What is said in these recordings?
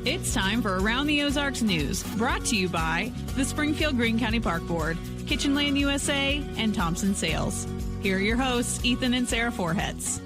It's time for Around the Ozarks News, brought to you by the Springfield Greene County Park Board, Kitchen Land USA, and Thompson Sales. Here are your hosts, Ethan and Sarah Forhetz.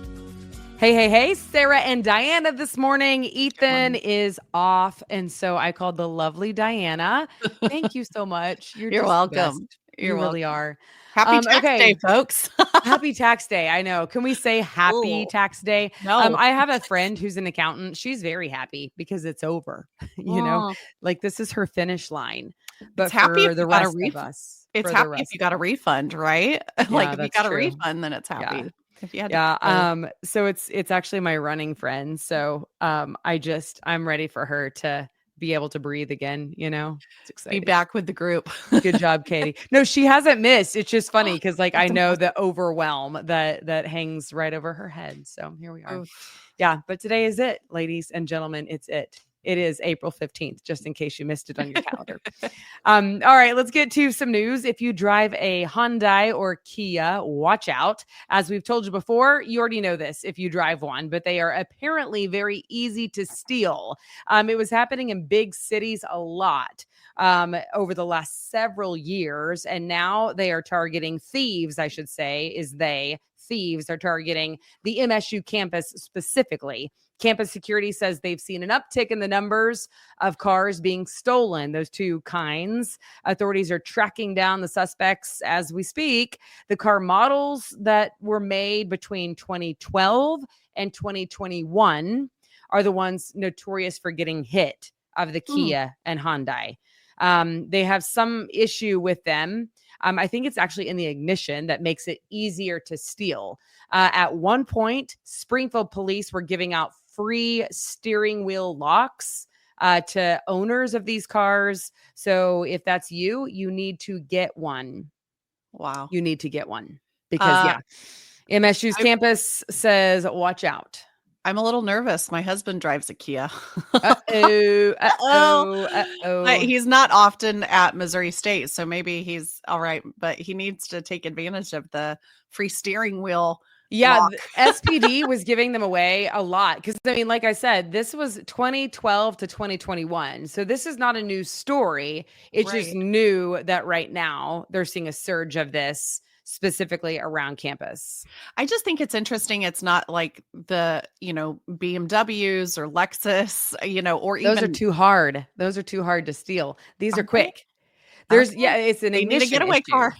Hey, Sarah and Diana this morning. Ethan is off, and so I called the lovely Diana. Thank you so much. You're welcome. You really are. Happy tax day, folks. Happy tax day. I know. Can we say happy tax day? No. I have a friend who's an accountant. She's very happy because it's over. You know, like this is her finish line. But it's happy for the rest of us. It's happy if you got a refund, right? Like if you got a refund, then it's happy. Yeah. If you had So it's actually my running friend. So I'm ready for her to be able to breathe again, you know. It's exciting. Be back with the group. Good job, Katie. No, she hasn't missed. It's just funny because like I know the overwhelm that hangs right over her head. So here we are. Oof. Yeah, but today is it, ladies and gentlemen. It's it. It is April 15th, just in case you missed it on your calendar. All right, let's get to some news. If you drive a Hyundai or Kia, watch out. As we've told you before, you already know this if you drive one, but they are apparently very easy to steal. It was happening in big cities a lot over the last several years, and now they are targeting thieves, I should say, thieves are targeting the MSU campus specifically. Campus security says they've seen an uptick in the numbers of cars being stolen, those two kinds. Authorities are tracking down the suspects as we speak. The car models that were made between 2012 and 2021 are the ones notorious for getting hit of the Kia and Hyundai. They have some issue with them. I think it's actually in the ignition that makes it easier to steal. At one point, Springfield police were giving out free steering wheel locks to owners of these cars. So if that's you, you need to get one. Wow. You need to get one because MSU's campus says, watch out. I'm a little nervous. My husband drives a Kia. He's not often at Missouri State, so maybe he's all right, but he needs to take advantage of the free steering wheel. Yeah, SPD was giving them away a lot because, I mean, like I said, this was 2012 to 2021. So this is not a new story. It's just new that right now they're seeing a surge of this specifically around campus. I just think it's interesting. It's not like the, BMWs or Lexus, or even. Those are too hard. Those are too hard to steal. These are quick. It's an ignition need a getaway car.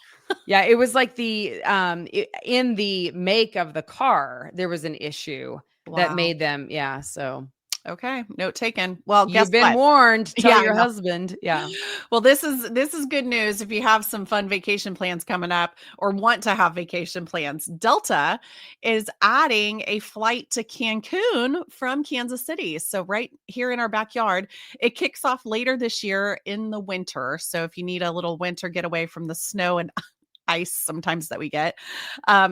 Yeah, it was like in the make of the car, there was an issue that made them. Yeah. So. Okay. Note taken. Well, you've been warned. Tell your husband. Yeah. Well, this is good news. If you have some fun vacation plans coming up or want to have vacation plans, Delta is adding a flight to Cancun from Kansas City. So right here in our backyard, it kicks off later this year in the winter. So if you need a little winter getaway from the snow and ice sometimes that we get.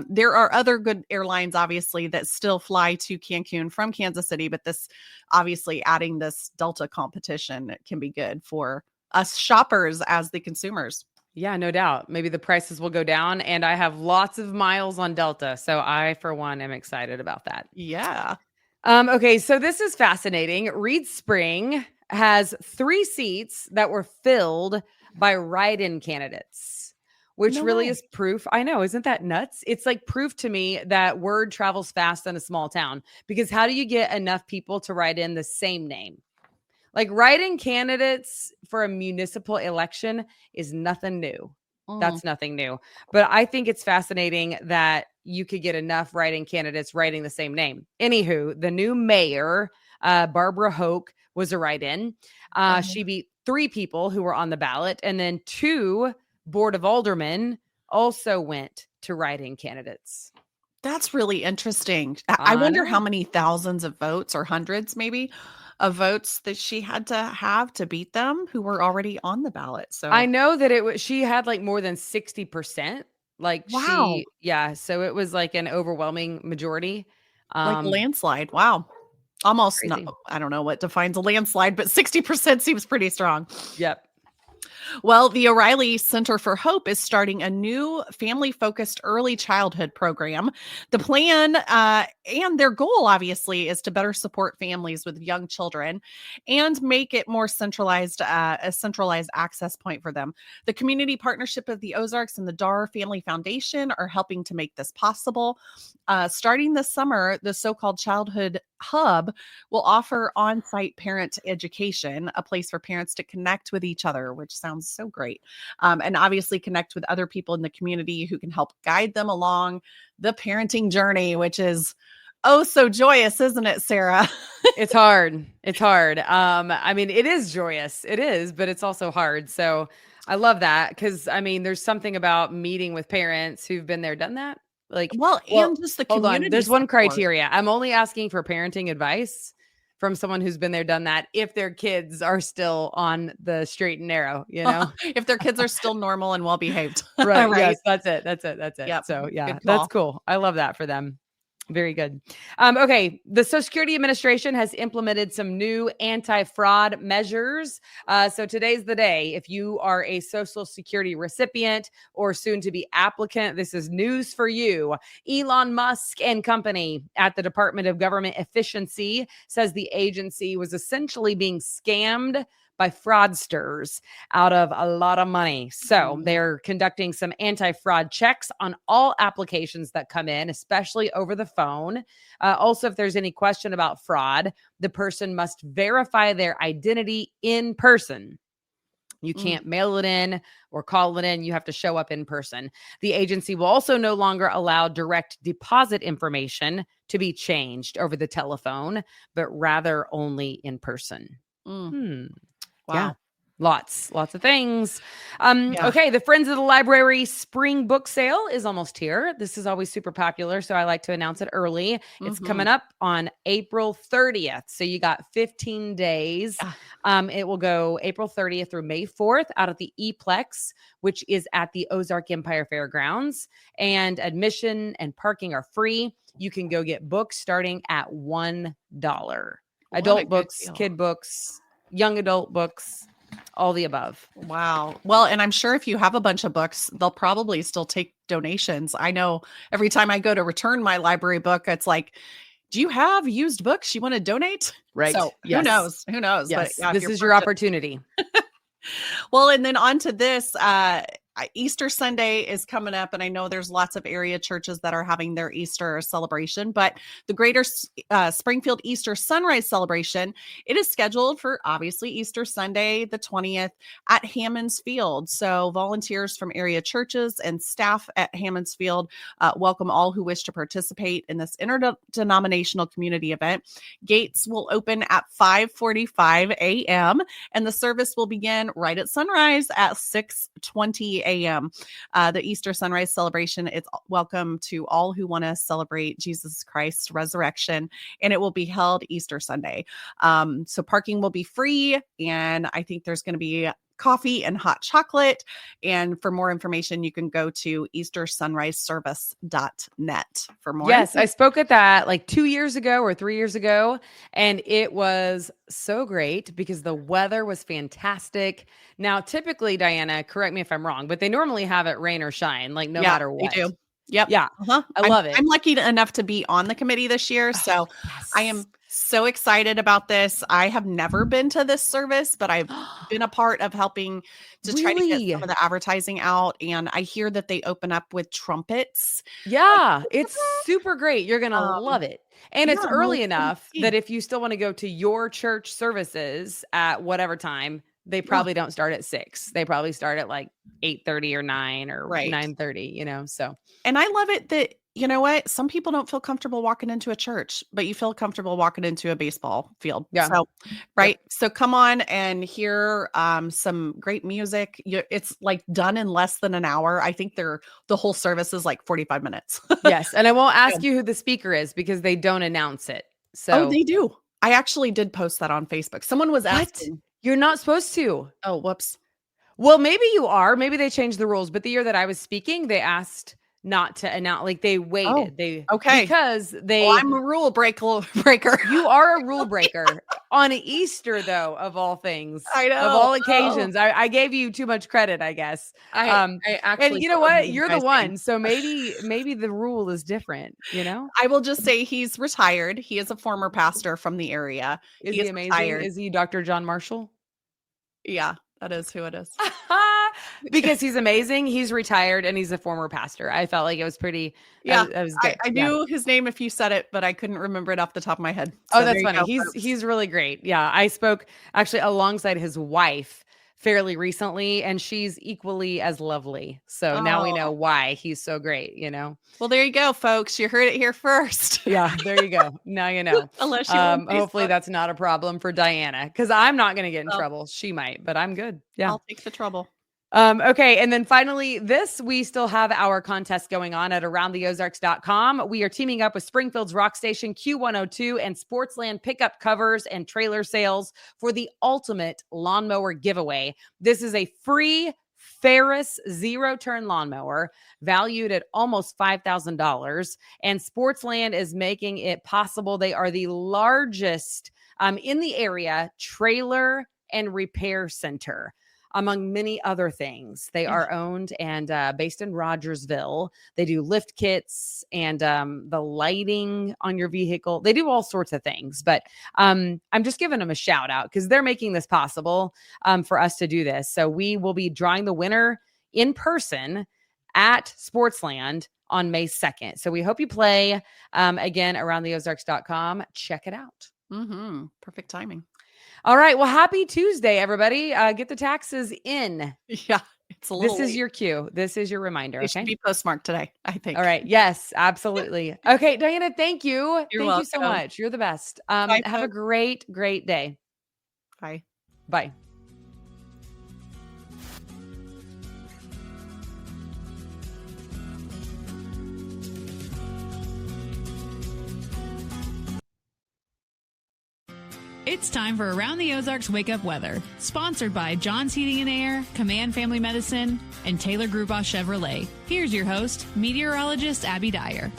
There are other good airlines, obviously, that still fly to Cancun from Kansas City, but this obviously adding this Delta competition can be good for us shoppers as the consumers. Yeah, no doubt. Maybe the prices will go down, and I have lots of miles on Delta. So I, for one, am excited about that. Yeah. Okay, so this is fascinating. Reed Spring has 3 seats that were filled by write-in candidates. Which really is proof. I know. Isn't that nuts? It's like proof to me that word travels fast in a small town, because how do you get enough people to write in the same name? Like write-in candidates for a municipal election is nothing new. That's nothing new. But I think it's fascinating that you could get enough write-in candidates writing the same name. Anywho, the new mayor, Barbara Hoke, was a write-in. She beat 3 people who were on the ballot, and then 2 Board of Aldermen also went to write-in candidates. That's really interesting. I wonder how many thousands of votes, or hundreds maybe, of votes that she had to have to beat them who were already on the ballot. So I know that she had like more than 60%. Like wow. So it was like an overwhelming majority. Like a landslide. Wow. Almost not, I don't know what defines a landslide, but 60% seems pretty strong. Yep. Well, the O'Reilly Center for Hope is starting a new family-focused early childhood program. The plan and their goal, obviously, is to better support families with young children and make it more centralized, a centralized access point for them. The Community Partnership of the Ozarks and the Dar Family Foundation are helping to make this possible. Starting this summer, the so-called Childhood Hub will offer on-site parent education, a place for parents to connect with each other, which sounds so great. And obviously connect with other people in the community who can help guide them along the parenting journey, which is oh so joyous, isn't it, Sarah? It's hard. It's hard. I mean, it is joyous. It is, but it's also hard. So I love that because I mean, there's something about meeting with parents who've been there, done that. Like, And just the hold community. on. There's one support. criteria. I'm only asking for parenting advice from someone who's been there, done that. If their kids are still on the straight and narrow, you know, if their kids are still normal and well behaved. right? Right. Yes, that's it. That's it. That's it. Yep. So yeah, Good call. that's cool. I love that for them. Very good. Okay. The Social Security Administration has implemented some new anti-fraud measures. So today's the day. If you are a Social Security recipient or soon to be applicant, this is news for you. Elon Musk and company at the Department of Government Efficiency says the agency was essentially being scammed by fraudsters out of a lot of money. So they're conducting some anti-fraud checks on all applications that come in, especially over the phone. Also, if there's any question about fraud, the person must verify their identity in person. You can't mail it in or call it in. You have to show up in person. The agency will also no longer allow direct deposit information to be changed over the telephone, but rather only in person. Wow. Yeah. Lots of things. Okay. The Friends of the Library spring book sale is almost here. This is always super popular, so I like to announce it early. It's coming up on April 30th. So you got 15 days. It will go April 30th through May 4th out at the E-Plex, which is at the Ozark Empire Fairgrounds. And admission and parking are free. You can go get books starting at $1. Adult books, kid books, young adult books, all the above. Wow. Well, and I'm sure if you have a bunch of books, they'll probably still take donations. I know every time I go to return my library book, it's like, do you have used books you want to donate? Right. So Who knows? Who knows? Yes. But yeah, this is your opportunity. Well, and then on to this, Easter Sunday is coming up, and I know there's lots of area churches that are having their Easter celebration, but the Greater Springfield Easter Sunrise Celebration, it is scheduled for obviously Easter Sunday, the 20th at Hammond's Field. So volunteers from area churches and staff at Hammond's Field welcome all who wish to participate in this interdenominational community event. Gates will open at 5:45 a.m. and the service will begin right at sunrise at 6:20 a.m. The Easter Sunrise Celebration is welcome to all who want to celebrate Jesus Christ's resurrection, and it will be held Easter Sunday. So parking will be free, and I think there's going to be coffee and hot chocolate. And for more information, you can go to eastersunriseservice.net for more. Yes, I spoke at that like 2 years ago or 3 years ago, and it was so great because the weather was fantastic. Now, typically, Diana, correct me if I'm wrong, but they normally have it rain or shine, like no matter what. They do. Yep. Yeah. I love it. I'm lucky enough to be on the committee this year. So I am so excited about this. I have never been to this service, but I've been a part of helping to try to get some of the advertising out. And I hear that they open up with trumpets. Yeah, it's super great. You're going to love it. And it's early enough that if you still want to go to your church services at whatever time, they probably don't start at 6. They probably start at like 8:30 or 9 or 9:30, you know, so. And I love it that, you know what, some people don't feel comfortable walking into a church, but you feel comfortable walking into a baseball field. Yeah. So, right. Yep. So come on and hear some great music. It's like done in less than an hour. I think the whole service is like 45 minutes. Yes. And I won't ask you who the speaker is because they don't announce it. So they do. I actually did post that on Facebook. Someone was asking. You're not supposed to. Oh, whoops. Well, maybe you are. Maybe they changed the rules. But the year that I was speaking, they asked not to announce. Like they waited. Because they. Well, I'm a rule breaker. You are a rule breaker. on Easter, though, of all things. I know. Of all occasions. I gave you too much credit, I guess. I actually, and you know what? You're the one. So maybe the rule is different, you know? I will just say he's retired. He is a former pastor from the area. Is he amazing? Retired. Is he Dr. John Marshall? Yeah, that is who it is. Because he's amazing. He's retired and he's a former pastor. I felt like it was pretty. Yeah, that was good. I knew his name if you said it, but I couldn't remember it off the top of my head. So that's funny. He's really great. Yeah, I spoke actually alongside his wife fairly recently, and she's equally as lovely. So now we know why he's so great, you know? Well, there you go, folks. You heard it here first. Yeah, there you go. Now you know. Unless you hopefully that's not a problem for Diana, because I'm not going to get in trouble. She might, but I'm good. Yeah. I'll take the trouble. Okay. And then finally, we still have our contest going on at aroundtheozarks.com. We are teaming up with Springfield's Rock Station Q102 and Sportsland pickup covers and trailer sales for the ultimate lawnmower giveaway. This is a free Ferris zero-turn lawnmower valued at almost $5,000. And Sportsland is making it possible. They are the largest in the area trailer and repair center, among many other things. They are owned and based in Rogersville. They do lift kits and the lighting on your vehicle. They do all sorts of things, but I'm just giving them a shout out because they're making this possible for us to do this. So we will be drawing the winner in person at Sportsland on May 2nd. So we hope you play. Again, aroundtheozarks.com. Check it out. Mm-hmm. Perfect timing. All right. Well, happy Tuesday, everybody. Get the taxes in. Yeah. It's a little This is your cue. This is your reminder. It should be postmarked today, I think. All right. Yes, absolutely. Okay, Diana, thank you. You're thank you so welcome. much. You're the best. Bye, have a folks. great day. Bye. Bye. It's time for Around the Ozarks Wake Up Weather, sponsored by John's Heating and Air, Command Family Medicine, and Taylor Grubaugh Chevrolet. Here's your host, meteorologist Abby Dyer.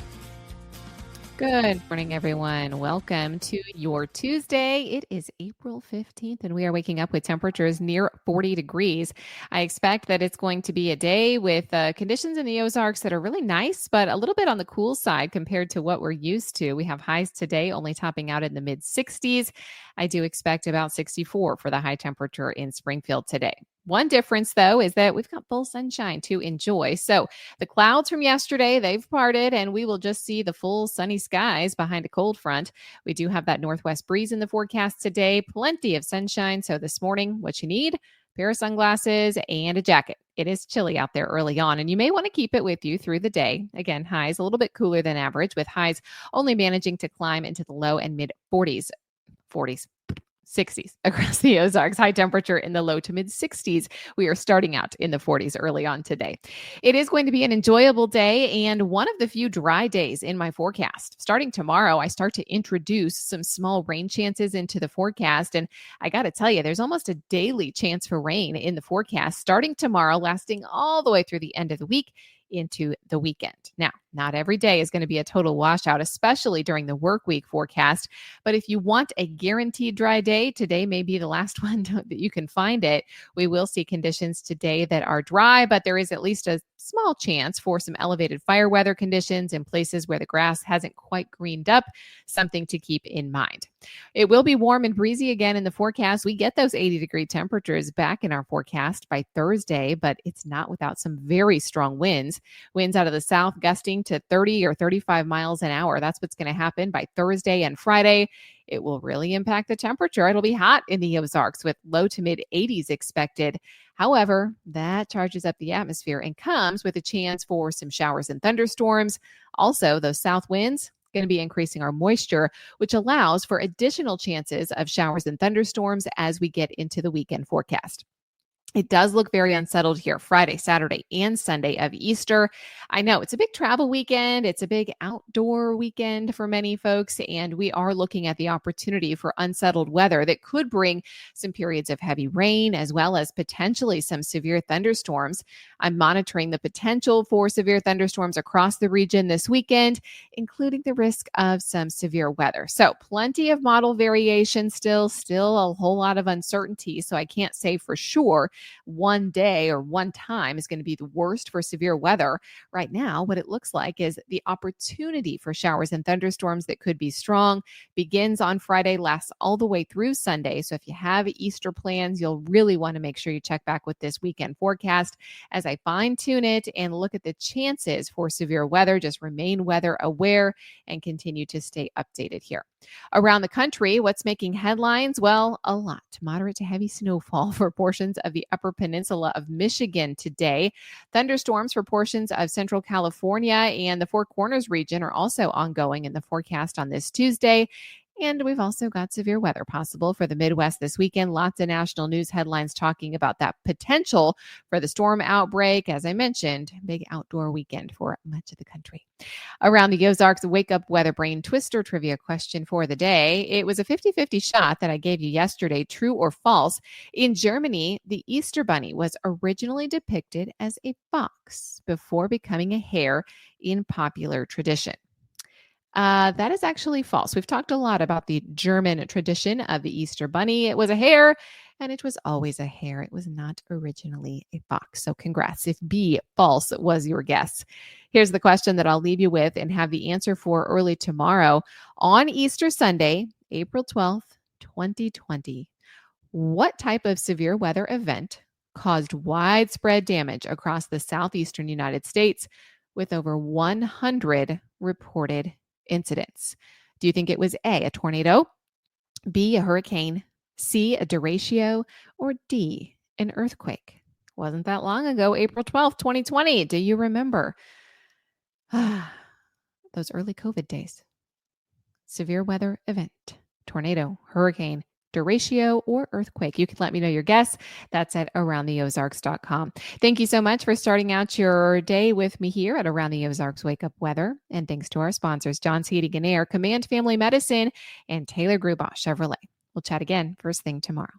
Good morning, everyone. Welcome to your Tuesday. It is April 15th, and we are waking up with temperatures near 40 degrees. I expect that it's going to be a day with conditions in the Ozarks that are really nice, but a little bit on the cool side compared to what we're used to. We have highs today only topping out in the mid-60s. I do expect about 64 for the high temperature in Springfield today. One difference, though, is that we've got full sunshine to enjoy. So the clouds from yesterday, they've parted, and we will just see the full sunny skies behind a cold front. We do have that northwest breeze in the forecast today. Plenty of sunshine. So this morning, what you need, a pair of sunglasses and a jacket. It is chilly out there early on, and you may want to keep it with you through the day. Again, highs a little bit cooler than average, with highs only managing to climb into the low and mid 40s. 60s across the Ozarks. High temperature in the low to mid 60s. We are starting out in the 40s early on today. It is going to be an enjoyable day and one of the few dry days in my forecast. Starting tomorrow, I start to introduce some small rain chances into the forecast. And I got to tell you, there's almost a daily chance for rain in the forecast starting tomorrow, lasting all the way through the end of the week into the weekend. Now, not every day is going to be a total washout, especially during the work week forecast. But if you want a guaranteed dry day, today may be the last one that you can find it. We will see conditions today that are dry, but there is at least a small chance for some elevated fire weather conditions in places where the grass hasn't quite greened up, something to keep in mind. It will be warm and breezy again in the forecast. We get those 80-degree temperatures back in our forecast by Thursday, but it's not without some very strong winds. Winds out of the south gusting to 30 or 35 miles an hour. That's what's going to happen by Thursday and Friday. It will really impact the temperature. It'll be hot in the Ozarks with low to mid 80s expected. However, that charges up the atmosphere and comes with a chance for some showers and thunderstorms. Also, those south winds going to be increasing our moisture, which allows for additional chances of showers and thunderstorms as we get into the weekend forecast. It does look very unsettled here Friday, Saturday, and Sunday of Easter. I know it's a big travel weekend. It's a big outdoor weekend for many folks, and we are looking at the opportunity for unsettled weather that could bring some periods of heavy rain as well as potentially some severe thunderstorms. I'm monitoring the potential for severe thunderstorms across the region this weekend, including the risk of some severe weather. So plenty of model variation still a whole lot of uncertainty. So I can't say for sure one day or one time is going to be the worst for severe weather. Right now, what it looks like is the opportunity for showers and thunderstorms that could be strong begins on Friday, lasts all the way through Sunday. So if you have Easter plans, you'll really want to make sure you check back with this weekend forecast as I fine tune it and look at the chances for severe weather. Just remain weather aware and continue to stay updated here. Around the country, what's making headlines? Well, a lot. Moderate to heavy snowfall for portions of the Upper Peninsula of Michigan today. Thunderstorms for portions of Central California and the Four Corners region are also ongoing in the forecast on this Tuesday. And we've also got severe weather possible for the Midwest this weekend. Lots of national news headlines talking about that potential for the storm outbreak. As I mentioned, big outdoor weekend for much of the country. Around the Ozarks, wake up weather brain twister trivia question for the day. It was a 50-50 shot that I gave you yesterday, true or false. In Germany, the Easter bunny was originally depicted as a fox before becoming a hare in popular tradition. That is actually false. We've talked a lot about the German tradition of the Easter bunny. It was a hare, and it was always a hare. It was not originally a fox. So congrats if B, false, was your guess. Here's the question that I'll leave you with and have the answer for early tomorrow. On Easter Sunday, April 12th, 2020, what type of severe weather event caused widespread damage across the southeastern United States with over 100 reported incidents? Do you think it was A, a tornado, B, a hurricane, C, a derecho, or D, an earthquake? Wasn't that long ago, April 12th, 2020. Do you remember those early COVID days? Severe weather event, tornado, hurricane, derecho, or earthquake. You can let me know your guess. That's at aroundtheozarks.com. Thank you so much for starting out your day with me here at Around the Ozarks Wake Up Weather. And thanks to our sponsors, John's Heating and Air, Command Family Medicine, and Taylor Grubosh Chevrolet. We'll chat again first thing tomorrow.